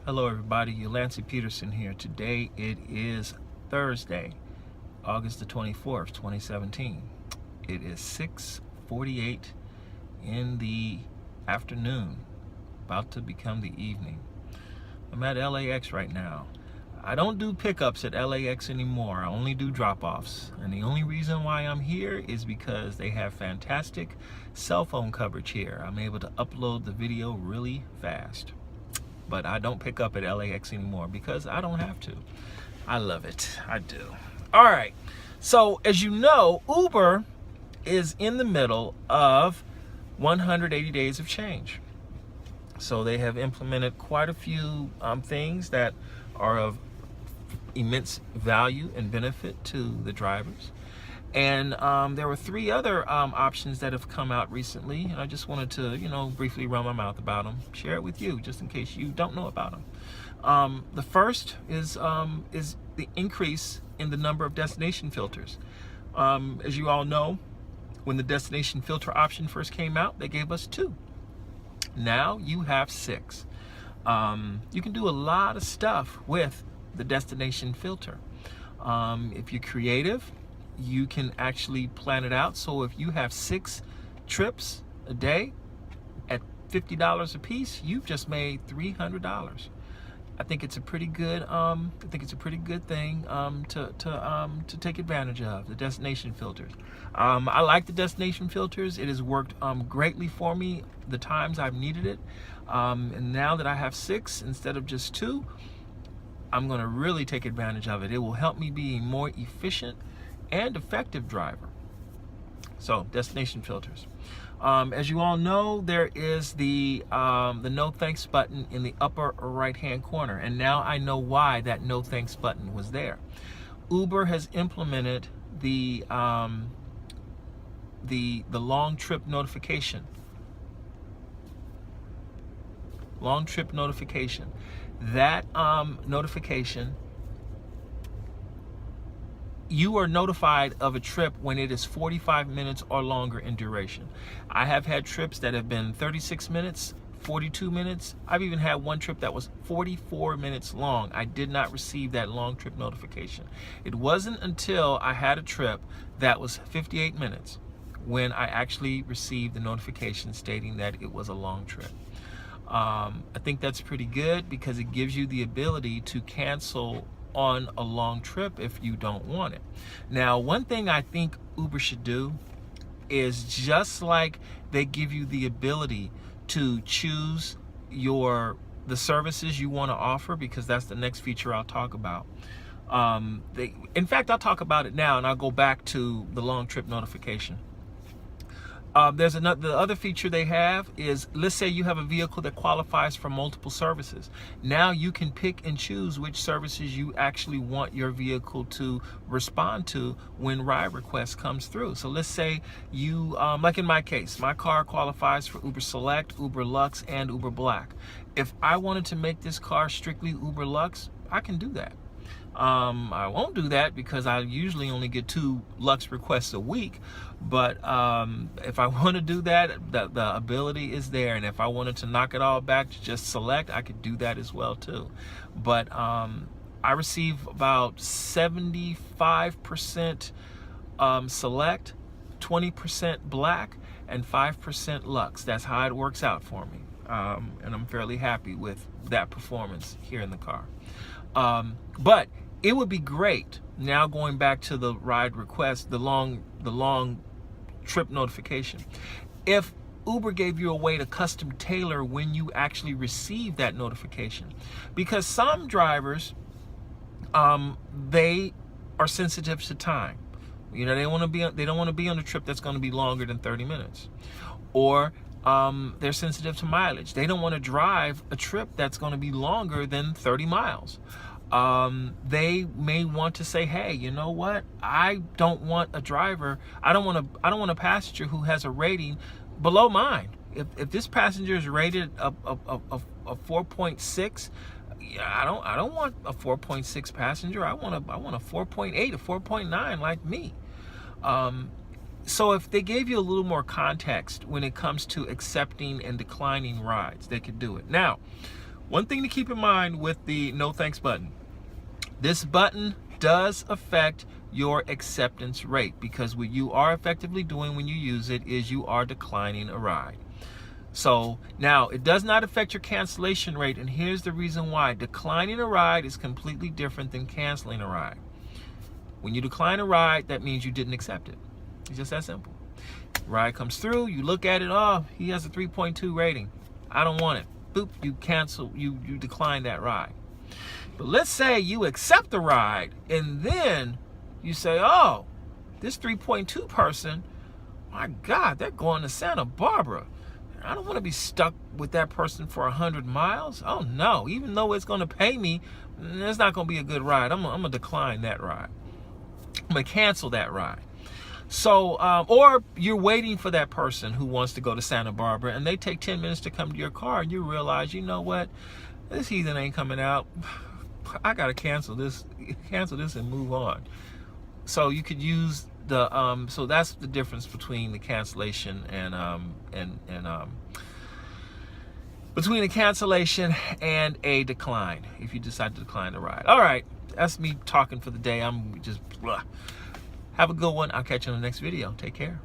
Hello everybody, Ulancey Peterson here. Today it is Thursday, August the 24th, 2017. It is 6:48 in the afternoon, about to become the evening. I'm at LAX right now. I don't do pickups at LAX anymore. I only do drop-offs. And the only reason why I'm here is because they have fantastic cell phone coverage here. I'm able to upload the video really fast. But I don't pick up at LAX anymore because I don't have to. I love it. I do. All right. So as you know, Uber is in the middle of 180 days of change. So they have implemented quite a few things that are of immense value and benefit to the drivers. And there were three other options that have come out recently, and I just wanted to, briefly run my mouth about them, share it with you, just in case you don't know about them. The first is the increase in the number of destination filters. As you all know, when the destination filter option first came out, they gave us 2. Now you have 6. You can do a lot of stuff with the destination filter. If you're creative, you can actually plan it out. So if you have 6 trips a day at $50 a piece, you've just made $300. I think it's a pretty good thing to take advantage of, the destination filters. I like the destination filters. It has worked greatly for me the times I've needed it. And now that I have 6 instead of just 2, I'm going to really take advantage of it. It will help me be a more efficient and effective driver. So destination filters. As you all know, there is the no thanks button in the upper right hand corner, and now I know why that no thanks button was there. Uber has implemented the long trip notification. Long trip notification. That notification, you are notified of a trip when it is 45 minutes or longer in duration. I have had trips that have been 36 minutes, 42 minutes. I've even had one trip that was 44 minutes long. I did not receive that long trip notification. It wasn't until I had a trip that was 58 minutes when I actually received the notification stating that it was a long trip. I think that's pretty good because it gives you the ability to cancel on a long trip if you don't want it. Now, one thing I think Uber should do is, just like they give you the ability to choose the services you want to offer, because that's the next feature I'll talk about. In fact, I'll talk about it now, and I'll go back to the long trip notification. The other feature they have is, let's say you have a vehicle that qualifies for multiple services. Now you can pick and choose which services you actually want your vehicle to respond to when ride request comes through. So let's say you, like in my case, my car qualifies for Uber Select, Uber Lux, and Uber Black. If I wanted to make this car strictly Uber Lux, I can do that. I won't do that because I usually only get 2 Lux requests a week. But if I want to do that, the ability is there. And if I wanted to knock it all back to just Select, I could do that as well too. But I receive about 75% Select, 20% Black, and 5% Lux. That's how it works out for me. And I'm fairly happy with that performance here in the car. But it would be great, now going back to the ride request, the long trip notification, if Uber gave you a way to custom tailor when you actually receive that notification. Because some drivers, they are sensitive to time. They don't want to be on a trip that's going to be longer than 30 minutes. Or they're sensitive to mileage. They don't want to drive a trip that's going to be longer than 30 miles. They may want to say, hey, you know what? I don't want a driver. I don't want a passenger who has a rating below mine. If this passenger is rated a 4.6, I don't want a 4.6 passenger. I want a 4.8, a 4.9 like me. So if they gave you a little more context when it comes to accepting and declining rides, they could do it. Now, One thing to keep in mind with the no thanks button, this button does affect your acceptance rate, because what you are effectively doing when you use it is you are declining a ride. So now it does not affect your cancellation rate, and here's the reason why. Declining a ride is completely different than canceling a ride. When you decline a ride, that means you didn't accept it. It's just that simple. Ride comes through, you look at it, oh, he has a 3.2 rating. I don't want it. Boop, you cancel, you decline that ride. But let's say you accept the ride, and then you say, oh, this 3.2 person, my God, they're going to Santa Barbara. I don't want to be stuck with that person for 100 miles. Oh no, even though it's going to pay me, it's not going to be a good ride. I'm going to decline that ride. I'm going to cancel that ride. So, or you're waiting for that person who wants to go to Santa Barbara, and they take 10 minutes to come to your car, and you realize, you know what, this heathen ain't coming out. I got to cancel this and move on. So you could use the, so that's the difference between the cancellation and between a cancellation and a decline, if you decide to decline the ride. All right, that's me talking for the day. I'm just blah. Have a good one. I'll catch you in the next video. Take care.